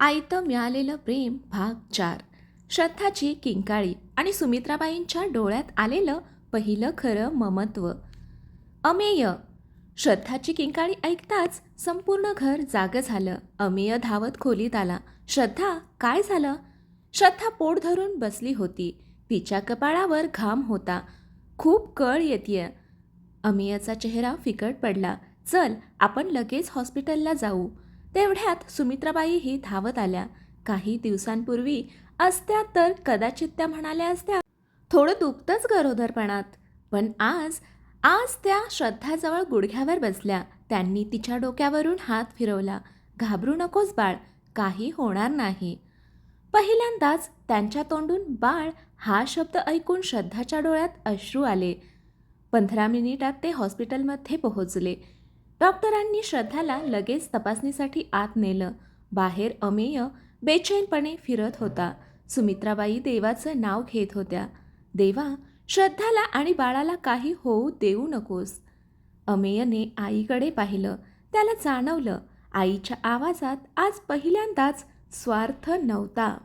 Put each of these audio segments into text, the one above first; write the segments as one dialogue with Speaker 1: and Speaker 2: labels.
Speaker 1: आयतं मिळालेलं प्रेम भाग 4. श्रद्धाची किंकाळी आणि सुमित्राबाईंच्या डोळ्यात आलेलं पहिलं खरं ममत्व. अमेय. श्रद्धाची किंकाळी ऐकताच संपूर्ण घर जागं झालं. अमेय धावत खोलीत आला. श्रद्धा, काय झालं? श्रद्धा पोट धरून बसली होती. तिच्या कपाळावर घाम होता. खूप कळ येतेय. अमेयचा चेहरा फिकट पडला. चल, आपण लगेच हॉस्पिटलला जाऊ. तेवढ्यात सुमित्राबाईही धावत आल्या. काही दिवसांपूर्वी असत्या तर कदाचित त्या म्हणाल्या असत्या, थोडं दुखतंच गरोदरपणात. पण आज आज त्या श्रद्धाजवळ गुडघ्यावर बसल्या. त्यांनी तिच्या डोक्यावरून हात फिरवला. घाबरू नकोस बाळ, काही होणार नाही. पहिल्यांदाच त्यांच्या तोंडून बाळ हा शब्द ऐकून श्रद्धाच्या डोळ्यात अश्रू आले. 15 मिनिटात ते हॉस्पिटलमध्ये पोहोचले. डॉक्टरांनी श्रद्धाला लगेच तपासणीसाठी आत नेलं. बाहेर अमेय बेचैनपणे फिरत होता. सुमित्राबाई देवाचं नाव घेत होत्या. देवा, श्रद्धाला आणि बाळाला काही होऊ देऊ नकोस. अमेयने आईकडे पाहिलं. त्याला जाणवलं, आईच्या आवाजात आज पहिल्यांदाच स्वार्थ नव्हता,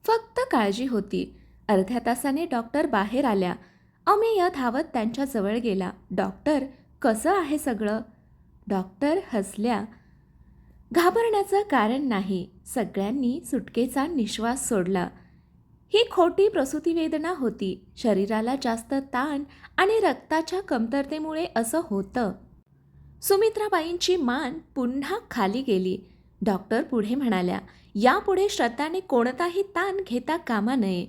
Speaker 1: फक्त काळजी होती. अर्ध्या तासाने डॉक्टर बाहेर आल्या. अमेय धावत त्यांच्या जवळ गेला. डॉक्टर, कसं आहे सगळं? डॉक्टर हसल्या. घाबरण्याचं कारण नाही. सगळ्यांनी सुटकेचा निश्वास सोडला. ही खोटी प्रसूती वेदना होती. शरीराला जास्त ताण आणि रक्ताच्या कमतरतेमुळे असं होतं. सुमित्राबाईंची मान पुन्हा खाली गेली. डॉक्टर पुढे म्हणाल्या, यापुढे श्रद्धाने कोणताही ताण घेता कामा नये.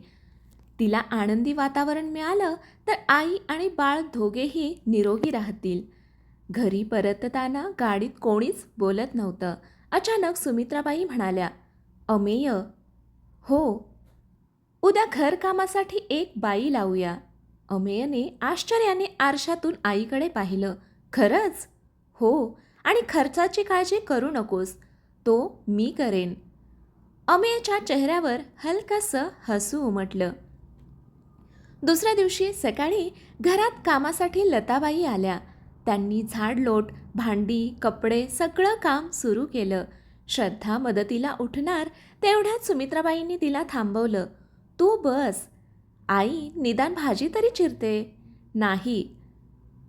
Speaker 1: तिला आनंदी वातावरण मिळालं तर आई आणि बाळ दोघेही निरोगी राहतील. घरी परतताना गाडीत कोणीच बोलत नव्हतं. अचानक सुमित्राबाई म्हणाल्या, अमेय. हो, उद्या घरकामासाठी एक बाई लावूया. अमेयने आश्चर्याने आरशातून आईकडे पाहिलं. खरंच? हो, आणि खर्चाची काळजी करू नकोस, तो मी करेन. अमेयच्या चेहऱ्यावर हलकंसं हसू उमटलं. दुसऱ्या दिवशी सकाळी घरात कामासाठी लताबाई आल्या. त्यांनी झाडलोट, भांडी, कपडे सगळं काम सुरू केलं. श्रद्धा मदतीला उठणार तेवढ्यात सुमित्राबाईंनी तिला थांबवलं. तू बस. आई, निदान भाजी तरी चिरते. नाही,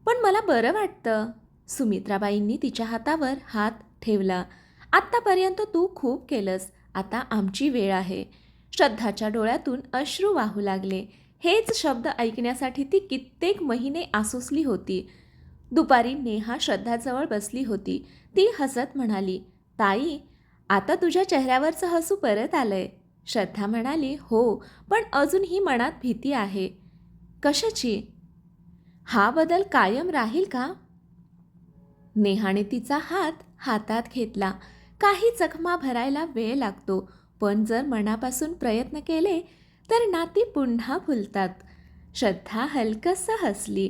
Speaker 1: पण मला बरं वाटतं. सुमित्राबाईंनी तिच्या हातावर हात ठेवला. आत्तापर्यंत तू खूप केलंस, आता आमची वेळ आहे. श्रद्धाच्या डोळ्यातून अश्रू वाहू लागले. हेच शब्द ऐकण्यासाठी ती कित्येक महिने आसुसली होती. दुपारी नेहा श्रद्धाजवळ बसली होती. ती हसत म्हणाली, ताई, आता तुझ्या चेहऱ्यावरचं हसू परत आलंय. श्रद्धा म्हणाली, हो, पण अजूनही मनात भीती आहे. कशाची? हा बदल कायम राहील का? नेहाने तिचा हात हातात घेतला. काही जखमा भरायला वेळ लागतो, पण जर मनापासून प्रयत्न केले तर नाती पुन्हा फुलतात. श्रद्धा हलकसं हसली.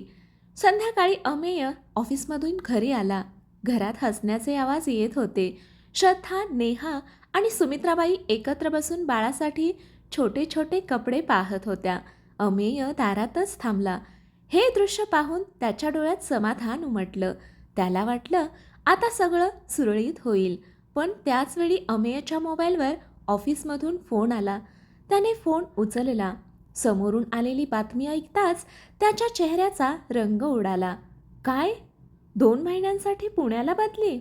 Speaker 1: संध्याकाळी अमेय ऑफिसमधून घरी आला. घरात हसण्याचे आवाज येत होते. श्रद्धा, नेहा आणि सुमित्राबाई एकत्र बसून बाळासाठी छोटे छोटे कपडे पाहत होत्या. अमेय दारातच थांबला. हे दृश्य पाहून त्याच्या डोळ्यात समाधान उमटलं. त्याला वाटलं आता सगळं सुरळीत होईल. पण त्याचवेळी अमेयच्या मोबाईलवर ऑफिसमधून फोन आला. त्याने फोन उचलला. समोरून आलेली बातमी ऐकताच त्याच्या चेहऱ्याचा रंग उडाला. काय? 2 महिन्यांसाठी पुण्याला बदली?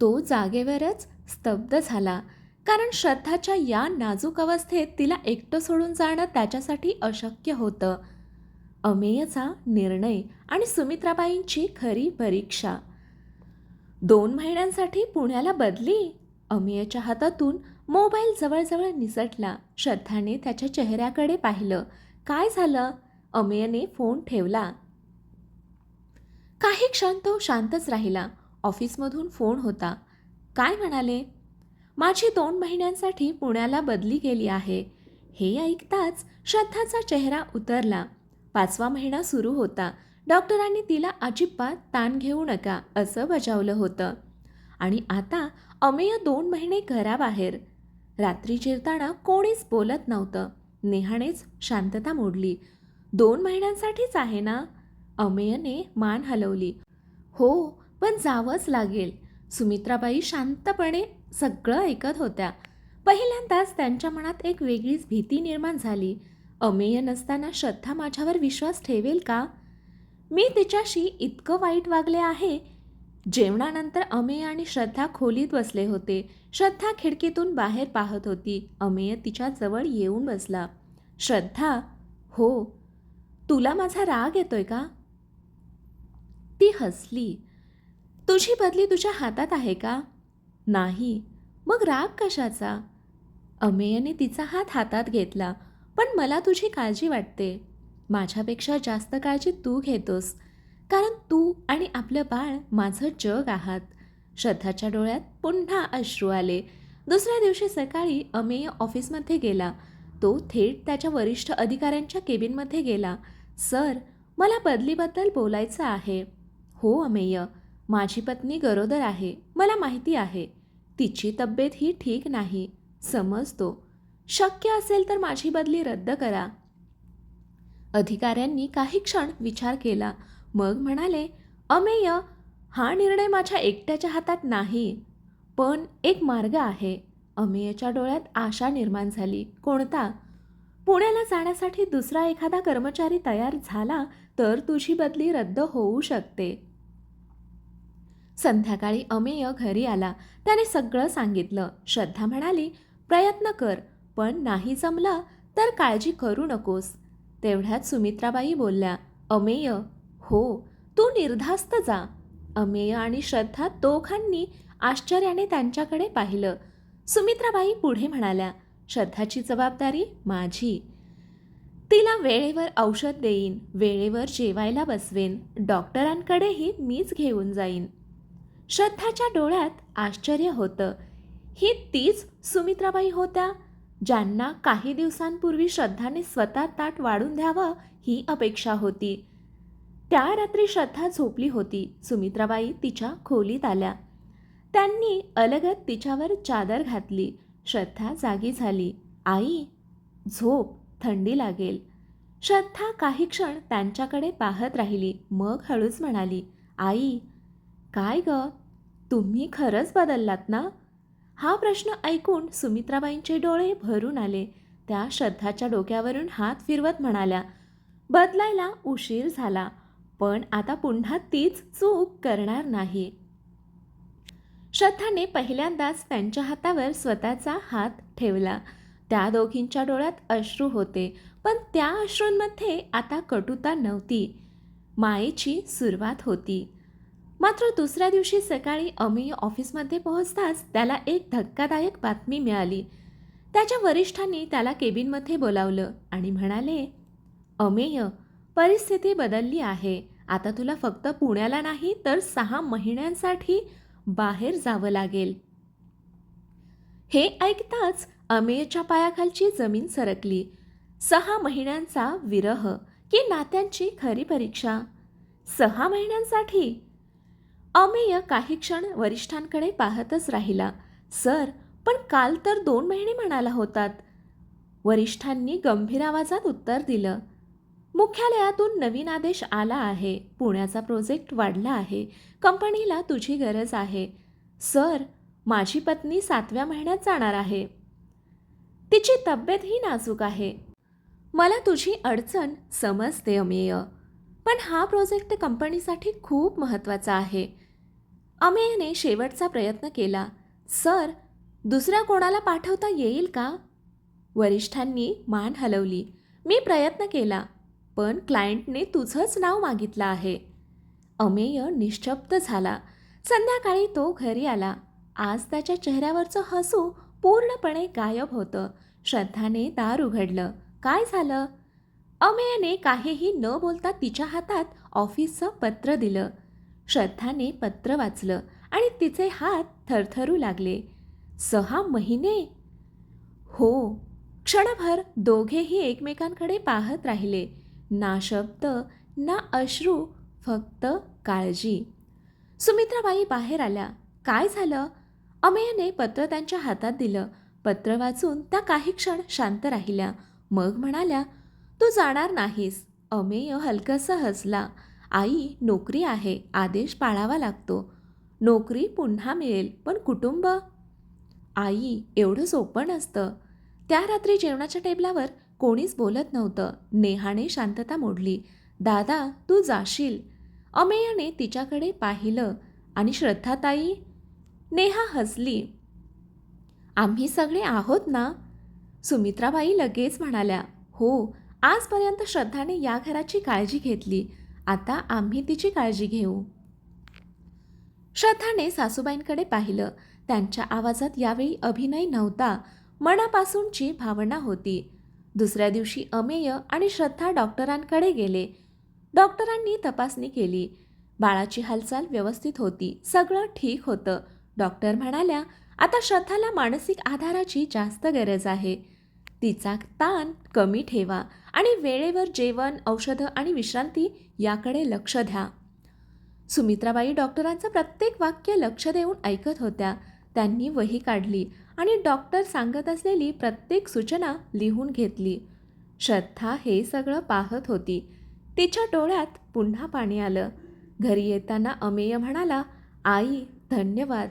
Speaker 1: तो जागेवरच स्तब्ध झाला. कारण श्रद्धाच्या या नाजूक अवस्थेत तिला एकटं सोडून जाणं त्याच्यासाठी अशक्य होतं. अमेयचा निर्णय आणि सुमित्राबाईंची खरी परीक्षा. 2 महिन्यांसाठी पुण्याला बदली? अमेयच्या हातातून मोबाईल जवळजवळ निसटला. श्रद्धाने त्याच्या चेहऱ्याकडे पाहिलं. काय झालं? अमेयने फोन ठेवला. काही क्षण तो शांतच राहिला. ऑफिसमधून फोन होता. काय म्हणाले? माझी 2 महिन्यांसाठी पुण्याला बदली केली आहे. हे ऐकताच श्रद्धाचा चेहरा उतरला. 5वा महिना सुरू होता. डॉक्टरांनी तिला अजिबात ताण घेऊ नका असं बजावलं होतं. आणि आता अमेय 2 महिने घराबाहेर. रात्री जेवताना कोणीच बोलत नव्हतं. नेहानेच शांतता मोडली. 2 महिन्यांसाठीच आहे ना? अमेयने मान हलवली. हो, पण जावंच लागेल. सुमित्राबाई शांतपणे सगळं ऐकत होत्या. पहिल्यांदाच त्यांच्या मनात एक वेगळीच भीती निर्माण झाली. अमेय नसताना श्रद्धा माझ्यावर विश्वास ठेवेल का? मी तिच्याशी इतकं वाईट वागले आहे. जेवणानंतर अमेय आणि श्रद्धा खोलीत बसले होते. श्रद्धा खिडकीतून बाहेर पाहत होती. अमेय तिच्या जवळ येऊन बसला. श्रद्धा, हो, तुला माझा राग येतोय का? ती हसली. तुझी बदली तुझ्या हातात आहे का? नाही. मग राग कशाचा? अमेयने तिचा हात हातात घेतला. पण मला तुझी काळजी वाटते. माझ्यापेक्षा जास्त काळजी तू घेतोस, कारण तू आणि आपलं बाळ माझं जग आहात. श्रद्धाच्या डोळ्यात पुन्हा अश्रू आले. दुसऱ्या दिवशी सकाळी अमेय ऑफिसमध्ये गेला. तो थेट त्याच्या वरिष्ठ अधिकाऱ्यांच्या केबिनमध्ये गेला. सर, मला बदलीबद्दल बोलायचं आहे. हो अमेय, माझी पत्नी गरोदर आहे. मला माहिती आहे. तिची तब्येत ही ठीक नाही. समजतो. शक्य असेल तर माझी बदली रद्द करा. अधिकाऱ्यांनी काही क्षण विचार केला. मग म्हणाले, अमेय, हा निर्णय माझ्या एकट्याच्या हातात नाही. पण एक मार्ग आहे. अमेयच्या डोळ्यात आशा निर्माण झाली. कोणता? पुण्याला जाण्यासाठी दुसरा एखादा कर्मचारी तयार झाला तर तुझी बदली रद्द होऊ शकते. संध्याकाळी अमेय घरी आला. त्याने सगळं सांगितलं. श्रद्धा म्हणाली, प्रयत्न कर, पण नाही जमलं तर काळजी करू नकोस. तेवढ्यात सुमित्राबाई बोलल्या, अमेय, हो, तू निर्धास्त जा. अमेय आणि श्रद्धा दोघांनी आश्चर्याने त्यांच्याकडे पाहिलं. सुमित्राबाई पुढे म्हणाल्या, श्रद्धाची जबाबदारी माझी. तिला वेळेवर औषध देईन, वेळेवर जेवायला बसवेन, डॉक्टरांकडेही मीच घेऊन जाईन. श्रद्धाच्या डोळ्यात आश्चर्य होतं. ही तीच सुमित्राबाई होत्या ज्यांना काही दिवसांपूर्वी श्रद्धाने स्वतः ताट वाढून द्यावं ही अपेक्षा होती. त्या रात्री श्रद्धा झोपली होती. सुमित्राबाई तिच्या खोलीत आल्या. त्यांनी अलगद तिच्यावर चादर घातली. श्रद्धा जागी झाली. आई, झोप, थंडी लागेल. श्रद्धा काही क्षण त्यांच्याकडे पाहत राहिली. मग हळूच म्हणाली, आई, काय ग, तुम्ही खरंच बदललात ना? हा प्रश्न ऐकून सुमित्राबाईंचे डोळे भरून आले. त्या श्रद्धाच्या डोक्यावरून हात फिरवत म्हणाल्या, बदलायला उशीर झाला, पण आता पुन्हा तीच चूक करणार नाही. श्रद्धाने पहिल्यांदाच त्यांच्या हातावर स्वतःचा हात ठेवला. त्या दोघींच्या डोळ्यात अश्रू होते, पण त्या अश्रूंमध्ये आता कटुता नव्हती. मायेची सुरुवात होती. मात्र दुसऱ्या दिवशी सकाळी अमेय ऑफिसमध्ये पोहोचताच त्याला एक धक्कादायक बातमी मिळाली. त्याच्या वरिष्ठांनी त्याला केबिनमध्ये बोलावलं आणि म्हणाले, अमेय, परिस्थिती बदलली आहे. आता तुला फक्त पुण्याला नाही तर 6 महिन्यांसाठी बाहेर जावं लागेल. हे ऐकताच अमेयच्या पायाखालची जमीन सरकली. 6 महिन्यांचा विरह की नात्यांची खरी परीक्षा? 6 महिन्यांसाठी? अमेय काही क्षण वरिष्ठांकडे पाहतच राहिला. सर, पण काल तर 2 महिने म्हणाला होतात. वरिष्ठांनी गंभीर आवाजात उत्तर दिलं, मुख्यालयातून नवीन आदेश आला आहे. पुण्याचा प्रोजेक्ट वाढला आहे. कंपनीला तुझी गरज आहे. सर, माझी पत्नी 7व्या महिन्यात जाणार आहे. तिची तब्येतही नाजूक आहे. मला तुझी अडचण समजते अमेय, पण हा प्रोजेक्ट कंपनीसाठी खूप महत्त्वाचा आहे. अमेयने शेवटचा प्रयत्न केला. सर, दुसऱ्या कोणाला पाठवता येईल का? वरिष्ठांनी मान हलवली. मी प्रयत्न केला, पण क्लायंटने तुझंच नाव मागितलं आहे. अमेय निश्शब्द झाला. संध्याकाळी तो घरी आला. आज त्याच्या चेहऱ्यावरचं हसू पूर्णपणे गायब होतं. श्रद्धाने दार उघडलं. काय झालं? अमेयने काहीही न बोलता तिच्या हातात ऑफिसचं पत्र दिलं. श्रद्धाने पत्र वाचलं आणि तिचे हात थरथरू लागले. 6 महिने? हो. क्षणभर दोघेही एकमेकांकडे पाहत राहिले. ना शब्द, ना अश्रू, फक्त काळजी. सुमित्राबाई बाहेर आल्या. काय झालं? अमेयने पत्र त्यांच्या हातात दिलं. पत्र वाचून त्या काही क्षण शांत राहिल्या. मग म्हणाल्या, तू जाणार नाहीस. अमेय हलकंसं हसला. आई, नोकरी आहे, आदेश पाळावा लागतो. नोकरी पुन्हा मिळेल, पण कुटुंब? आई, एवढं सोपं नसतं. त्या रात्री जेवणाच्या टेबलावर कोणीच बोलत नव्हतं. नेहाने शांतता मोडली. दादा, तू जाशील. अमेयाने तिच्याकडे पाहिलं. आणि श्रद्धाताई? नेहा हसली. आम्ही सगळे आहोत ना? सुमित्राबाई लगेच म्हणाल्या, हो, आजपर्यंत श्रद्धाने या घराची काळजी घेतली. आता आम्ही तिची काळजी घेऊ. श्रद्धाने सासूबाईंकडे पाहिलं. त्यांच्या आवाजात यावेळी अभिनय नव्हता, मनापासूनची भावना होती. दुसऱ्या दिवशी अमेय आणि श्रद्धा डॉक्टरांकडे गेले. डॉक्टरांनी तपासणी केली. बाळाची हालचाल व्यवस्थित होती. सगळं ठीक होतं. डॉक्टर म्हणाल्या, आता श्रद्धाला मानसिक आधाराची जास्त गरज आहे. तिचा ताण कमी ठेवा आणि वेळेवर जेवण, औषधं आणि विश्रांती याकडे लक्ष द्या. सुमित्राबाई डॉक्टरांचं प्रत्येक वाक्य लक्ष देऊन ऐकत होत्या. त्यांनी वही काढली आणि डॉक्टर सांगत असलेली प्रत्येक सूचना लिहून घेतली. श्रद्धा हे सगळं पाहत होती. तिच्या डोळ्यात पुन्हा पाणी आलं. घरी येताना अमेय म्हणाला, आई, धन्यवाद.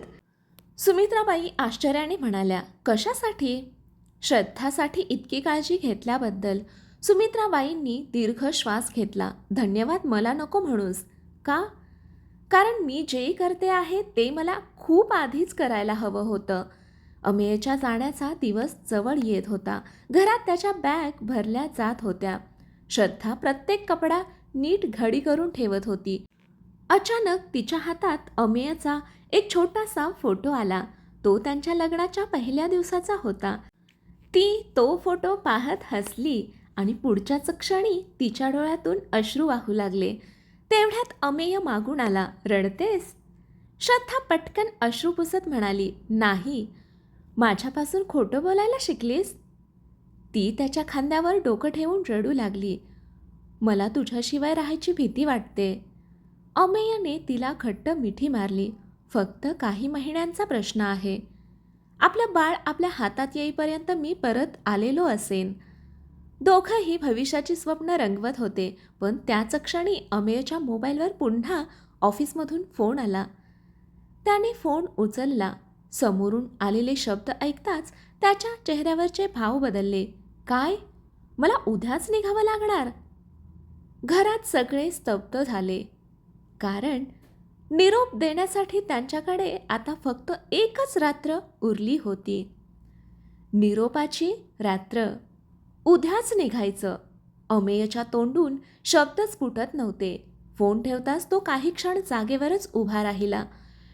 Speaker 1: सुमित्राबाई आश्चर्याने म्हणाल्या, कशासाठी? श्रद्धासाठी इतकी काळजी घेतल्याबद्दल. सुमित्राबाईंनी दीर्घ श्वास घेतला. धन्यवाद मला नको म्हणूस. का? कारण मी जे करते आहे ते मला खूप आधीच करायला हवं होतं. अमेयच्या जाण्याचा दिवस जवळ येत होता. घरात त्याच्या बॅग भरल्या जात होत्या. श्रद्धा प्रत्येक कपडा नीट घडी करून ठेवत होती. अचानक तिच्या हातात अमेयचा एक छोटासा फोटो आला. तो त्यांच्या लग्नाच्या पहिल्या दिवसाचा होता. ती तो फोटो पाहत हसली आणि पुढच्याच क्षणी तिच्या डोळ्यातून अश्रू वाहू लागले. तेवढ्यात अमेय मागून आला. रडतेस? श्रद्धा पटकन अश्रू पुसत म्हणाली, नाही. माझ्यापासून खोटं बोलायला शिकलीस? ती त्याच्या खांद्यावर डोकं ठेवून रडू लागली. मला तुझ्याशिवाय राहायची भीती वाटते. अमेयने तिला घट्ट मिठी मारली. फक्त काही महिन्यांचा प्रश्न आहे. आपलं बाळ आपल्या हातात येईपर्यंत मी परत आलेलो असेन. दोघंही भविष्याची स्वप्न रंगवत होते. पण त्याच क्षणी अमेयच्या मोबाईलवर पुन्हा ऑफिसमधून फोन आला. त्याने फोन उचलला. समोरून आलेले शब्द ऐकताच त्याच्या चेहऱ्यावरचे भाव बदलले. काय? मला उद्याच निघावं लागणार? घरात सगळे स्तब्ध झाले. कारण निरोप देण्यासाठी त्यांच्याकडे आता फक्त एकच रात्र उरली होती. निरोपाची रात्र. उद्याच निघायचं. अमेयच्या तोंडून शब्दच फुटत नव्हते. फोन ठेवताच तो काही क्षण जागेवरच उभा राहिला.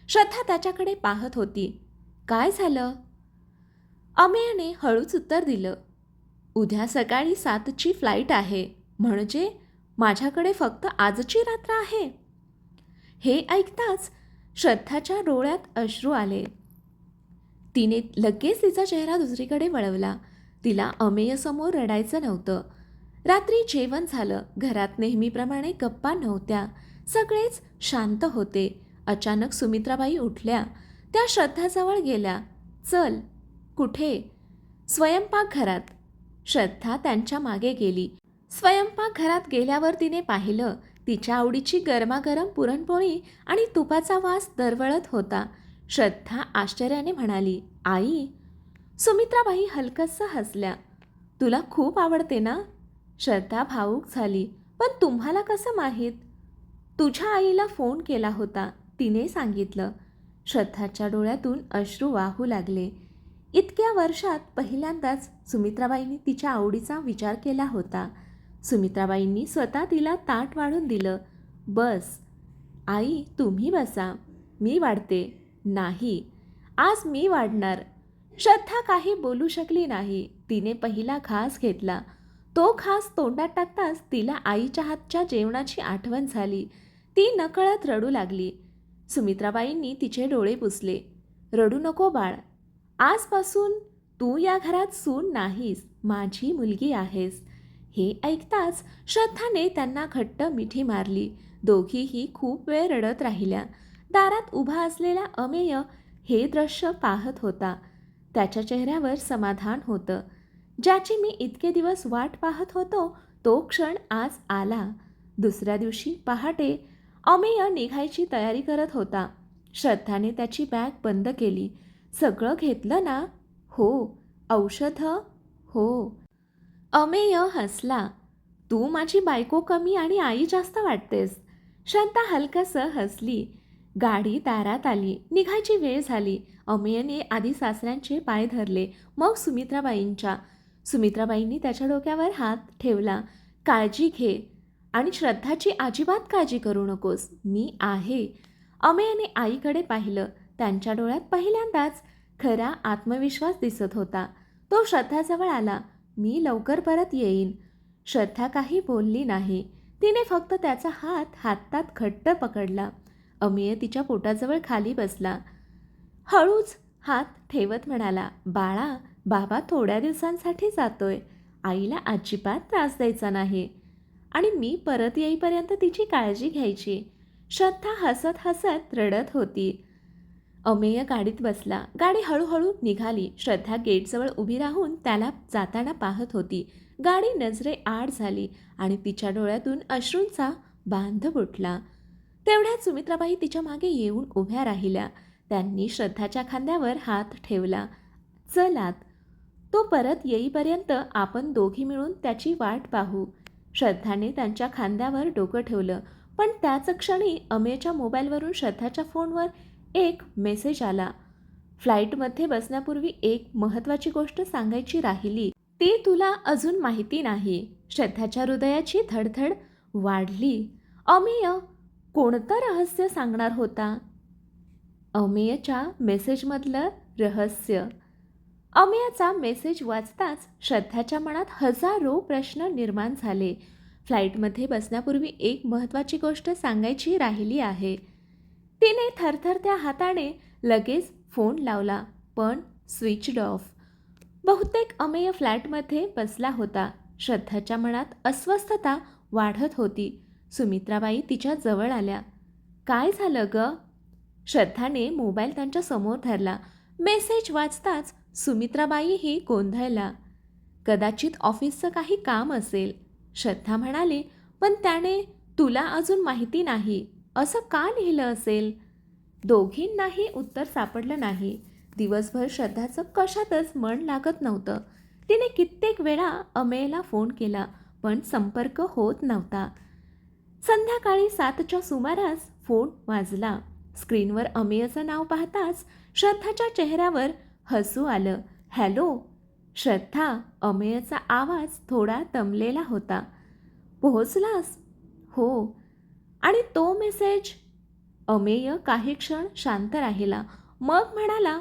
Speaker 1: श्रद्धा त्याच्याकडे पाहत होती. काय झालं? अमेयने हळूच उत्तर दिलं. उद्या सकाळी 7ची फ्लाईट आहे. म्हणजे माझ्याकडे फक्त आजची रात्र आहे. हे ऐकताच श्रद्धाच्या डोळ्यात अश्रू आले. तिने लगेच तिचा चेहरा दुसरीकडे वळवला. तिला अमेयसमोर रडायचं नव्हतं. रात्री जेवण झालं. घरात नेहमीप्रमाणे गप्पा नव्हत्या. सगळेच शांत होते. अचानक सुमित्राबाई उठल्या. त्या श्रद्धाजवळ गेल्या. चल. कुठे? स्वयंपाकघरात. श्रद्धा त्यांच्या मागे गेली. स्वयंपाकघरात गेल्यावर तिने पाहिलं. तिच्या आवडीची गरमागरम पुरणपोळी आणि तुपाचा वास दरवळत होता. श्रद्धा आश्चर्याने म्हणाली, आई? सुमित्राबाई हलकसं हसल्या. तुला खूप आवडते ना? श्रद्धा भावूक झाली. पण तुम्हाला कसं माहीत? तुझ्या आईला फोन केला होता. तिने सांगितलं. श्रद्धाच्या डोळ्यातून अश्रू वाहू लागले. इतक्या वर्षात पहिल्यांदाच सुमित्राबाईंनी तिच्या आवडीचा विचार केला होता. सुमित्राबाईंनी स्वतः तिला ताट वाढून दिलं. बस. आई, तुम्ही बसा. मी वाढते. नाही, आज मी वाढणार. श्रद्धा काही बोलू शकली नाही. तिने पहिला घास घेतला. तो घास तोंडात टाकताच तिला आईच्या हातच्या जेवणाची आठवण झाली. ती नकळत रडू लागली. सुमित्राबाईंनी तिचे डोळे पुसले. रडू नको बाळ. आजपासून तू या घरात सून नाहीस, माझी मुलगी आहेस. हे ऐकताच श्रद्धाने त्यांना घट्ट मिठी मारली. दोघीही खूप वेळ रडत राहिल्या. दारात उभा असलेला अमेय हे दृश्य पाहत होता. त्याच्या चेहऱ्यावर समाधान होतं. ज्याची मी इतके दिवस वाट पाहत होतो तो क्षण आज आला. दुसऱ्या दिवशी पहाटे अमेय निघायची तयारी करत होता. श्रद्धाने त्याची बॅग बंद केली. सगळं घेतलं ना? हो. औषधं? हो. अमेय हसला. तू माझी बायको कमी आणि आई जास्त वाटतेस. श्रद्धा हलकसं हसली. गाडी दारात आली. निघायची वेळ झाली. अमेयने आधी सासऱ्यांचे पाय धरले, मग सुमित्राबाईंच्या. सुमित्राबाईंनी त्याच्या डोक्यावर हात ठेवला. काळजी घे आणि श्रद्धाची अजिबात काळजी करू नकोस, मी आहे. अमेयने आईकडे पाहिलं. त्यांच्या डोळ्यात पहिल्यांदाच खरा आत्मविश्वास दिसत होता. तो श्रद्धाजवळ आला. मी लवकर परत येईन. श्रद्धा काही बोलली नाही. तिने फक्त त्याचा हात हातात घट्ट पकडला. अमेय तिच्या पोटाजवळ खाली बसला. हळूच हात ठेवत म्हणाला, बाळा, बाबा थोड्या दिवसांसाठी जातोय. आईला अजिबात त्रास द्यायचा नाही आणि मी परत येईपर्यंत तिची काळजी घ्यायची. श्रद्धा हसत हसत रडत होती. अमेय गाडीत बसला. गाडी हळूहळू निघाली. श्रद्धा गेटजवळ उभी राहून त्याला जाताना पाहत होती. गाडी नजरे आड झाली आणि तिच्या डोळ्यातून अश्रूंचा बांध फुटला. तेवढ्यात सुमित्राबाई तिच्या मागे येऊन उभ्या राहिल्या. त्यांनी श्रद्धाच्या खांद्यावर हात ठेवला. चल आत. तो परत येईपर्यंत आपण दोघी मिळून त्याची वाट पाहू. श्रद्धाने त्यांच्या खांद्यावर डोकं ठेवलं. पण त्याच क्षणी अमेयच्या मोबाईलवरून श्रद्धाच्या फोनवर एक मेसेज आला. फ्लाईटमध्ये बसण्यापूर्वी एक महत्त्वाची गोष्ट सांगायची राहिली. ती तुला अजून माहिती नाही. श्रद्धाच्या हृदयाची धडधड वाढली. अमेय कोणतं रहस्य सांगणार होता? अमेयच्या मेसेजमधलं रहस्य. अमेयचा मेसेज वाचताच श्रद्धाच्या मनात हजारो प्रश्न निर्माण झाले. फ्लाईटमध्ये बसण्यापूर्वी एक महत्त्वाची गोष्ट सांगायची राहिली आहे. तिने थरथरत्या हाताने लगेच फोन लावला, पण स्विच्ड ऑफ. बहुतेक अमेय फ्लॅटमध्ये बसला होता. श्रद्धाच्या मनात अस्वस्थता वाढत होती. सुमित्राबाई तिच्या जवळ आल्या. काय झालं ग? श्रद्धाने मोबाईल त्यांच्या समोर धरला. मेसेज वाचताच सुमित्राबाईही गोंधळला. कदाचित ऑफिसचं काही काम असेल, श्रद्धा म्हणाली. पण त्याने तुला अजून माहिती नाही असं का लिहिलं असेल? दोघींनाही उत्तर सापडलं नाही. दिवसभर श्रद्धाचं कशातच मन लागत नव्हतं. तिने कित्येक वेळा अमेयला फोन केला, पण संपर्क होत नव्हता. संध्याकाळी 7च्या सुमारास फोन वाजला. स्क्रीनवर अमेयचं नाव पाहताच श्रद्धाच्या चेहऱ्यावर हसू आलं. हॅलो श्रद्धा. अमेयचा आवाज थोडा दमलेला होता. पोहोचलास? हो. आणि तो मेसेज? अमेय काही क्षण शांत राहिला. मग म्हणाला,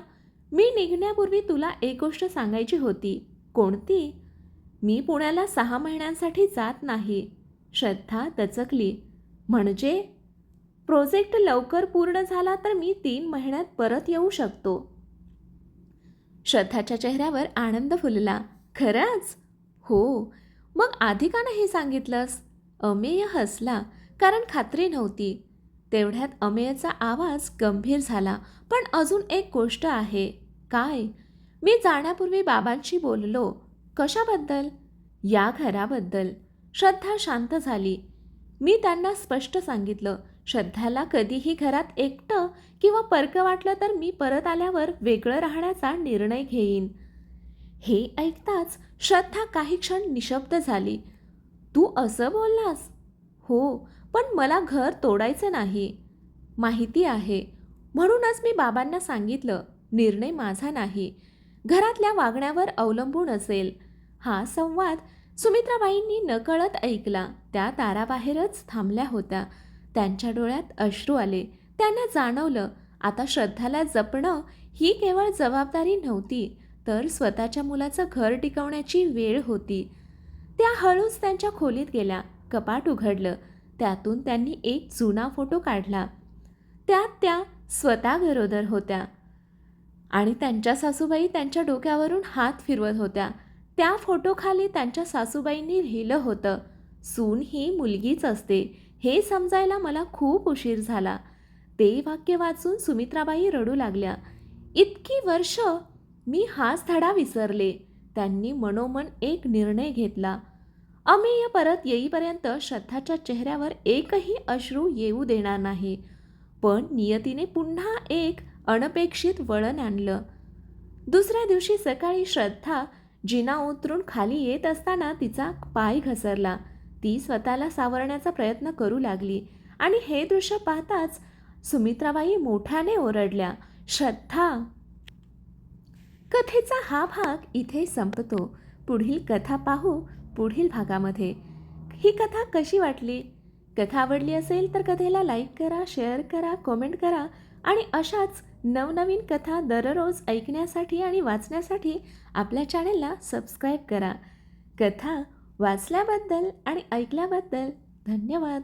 Speaker 1: मी निघण्यापूर्वी तुला एक गोष्ट सांगायची होती. कोणती? मी पुण्याला 6 महिन्यांसाठी जात नाही. श्रद्धा दचकली. म्हणजे? प्रोजेक्ट लवकर पूर्ण झाला तर मी 3 महिन्यात परत येऊ शकतो. श्रद्धाच्या चेहऱ्यावर आनंद फुलला. खरंच? हो. मग आधी का नाही सांगितलंस? अमेय हसला, कारण खात्री नव्हती. तेवढ्यात अमेयचा आवाज गंभीर झाला. पण अजून एक गोष्ट आहे. काय? मी जाण्यापूर्वी बाबांशी बोललो. कशाबद्दल? या घराबद्दल. श्रद्धा शांत झाली. मी त्यांना स्पष्ट सांगितलं, श्रद्धाला कधीही घरात एकटं किंवा परकं वाटलं तर मी परत आल्यावर वेगळं राहण्याचा निर्णय घेईन. हे ऐकताच श्रद्धा काही क्षण निशब्द झाली. तू असं बोललास? हो, पण मला घर तोडायचं नाही. माहिती आहे. म्हणूनच मी बाबांना सांगितलं, निर्णय माझा नाही, घरातल्या वागण्यावर अवलंबून असेल. हा संवाद सुमित्राबाईंनी नकळत ऐकला. त्या दाराबाहेरच थांबल्या होत्या. त्यांच्या डोळ्यात अश्रू आले. त्यांना जाणवलं, आता श्रद्धाला जपणं ही केवळ जबाबदारी नव्हती, तर स्वतःच्या मुलाचं घर टिकवण्याची वेळ होती. त्या हळूच त्यांच्या खोलीत गेल्या. कपाट उघडलं. त्यातून त्यांनी एक जुना फोटो काढला. त्यात त्या स्वतः गरोदर होत्या आणि त्यांच्या सासूबाई त्यांच्या डोक्यावरून हात फिरवत होत्या. त्या फोटोखाली त्यांच्या सासूबाईंनी लिहिलं होतं, सून ही मुलगीच असते. हे समजायला मला खूप उशीर झाला. ते वाक्य वाचून सुमित्राबाई रडू लागल्या. इतकी वर्ष मी हाच धडा विसरले. त्यांनी मनोमन एक निर्णय घेतला. अमेय परत येईपर्यंत श्रद्धाच्या चेहऱ्यावर एकही अश्रू येऊ देणार नाही. पण नियतीने पुन्हा एक अनपेक्षित वळण आणलं. दुसऱ्या दिवशी सकाळी श्रद्धा जिना उतरून खाली येत असताना तिचा पाय घसरला. ती स्वतःला सावरण्याचा प्रयत्न करू लागली आणि हे दृश्य पाहताच सुमित्राबाई मोठ्याने ओरडल्या, "श्रद्धा!" कथेचा हा भाग इथे संपतो. पुढील कथा पाहू पुढील भागामध्ये. ही कथा कशी वाटली? कथा आवडली असेल तर कथेला लाईक करा, शेअर करा, कमेंट करा आणि अशाच नवनवीन कथा दररोज ऐकण्यासाठी आणि वाचण्यासाठी आपल्या चॅनेलला सबस्क्राईब करा. कथा वाचल्याबद्दल आणि ऐकल्याबद्दल धन्यवाद.